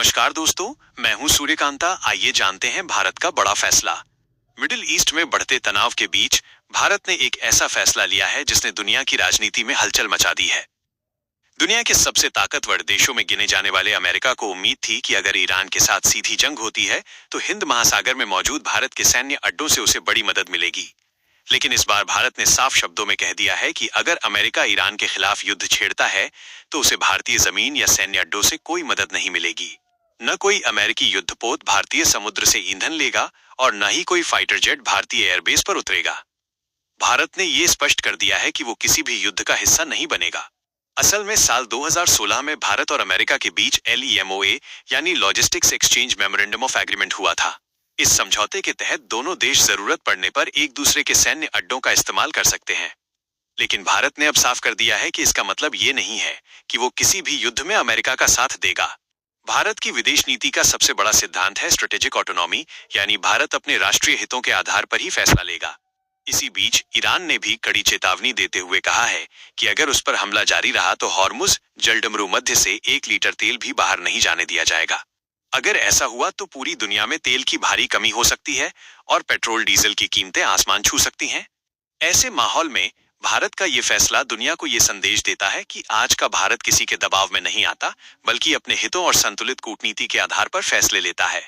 नमस्कार दोस्तों, मैं हूं सूर्यकांता। आइए जानते हैं भारत का बड़ा फैसला। मिडिल ईस्ट में बढ़ते तनाव के बीच भारत ने एक ऐसा फैसला लिया है जिसने दुनिया की राजनीति में हलचल मचा दी है। दुनिया के सबसे ताकतवर देशों में गिने जाने वाले अमेरिका को उम्मीद थी कि अगर ईरान के साथ सीधी जंग होती है तो हिंद महासागर में मौजूद भारत के सैन्य अड्डों से उसे बड़ी मदद मिलेगी। लेकिन इस बार भारत ने साफ शब्दों में कह दिया है कि अगर अमेरिका ईरान के खिलाफ युद्ध छेड़ता है तो उसे भारतीय जमीन या सैन्य अड्डों से कोई मदद नहीं मिलेगी। न कोई अमेरिकी युद्धपोत भारतीय समुद्र से ईंधन लेगा और न ही कोई फाइटर जेट भारतीय एयरबेस पर उतरेगा। भारत ने ये स्पष्ट कर दिया है कि वो किसी भी युद्ध का हिस्सा नहीं बनेगा। असल में साल 2016 में भारत और अमेरिका के बीच LEMOA यानी logistics exchange memorandum of agreement हुआ था। इस समझौते के तहत दोनों देश जरूरत पड़ने पर एक दूसरे के सैन्य अड्डों का इस्तेमाल कर सकते हैं। लेकिन भारत ने अब साफ कर दिया है कि इसका मतलब ये नहीं है कि वो किसी भी युद्ध में अमेरिका का साथ देगा। भारत की विदेश नीति का सबसे बड़ा सिद्धांत है स्ट्रेटेजिक ऑटोनॉमी, यानी भारत अपने राष्ट्रीय हितों के आधार पर ही फैसला लेगा। इसी बीच ईरान ने भी कड़ी चेतावनी देते हुए कहा है कि अगर उस पर हमला जारी रहा तो हॉर्मुज जलडमरू मध्य से 1 लीटर तेल भी बाहर नहीं जाने दिया जाएगा। अगर ऐसा हुआ तो पूरी दुनिया में तेल की भारी कमी हो सकती है और पेट्रोल डीजल की कीमतें आसमान छू सकती हैं। ऐसे माहौल में भारत का ये फैसला दुनिया को ये संदेश देता है कि आज का भारत किसी के दबाव में नहीं आता, बल्कि अपने हितों और संतुलित कूटनीति के आधार पर फैसले लेता है।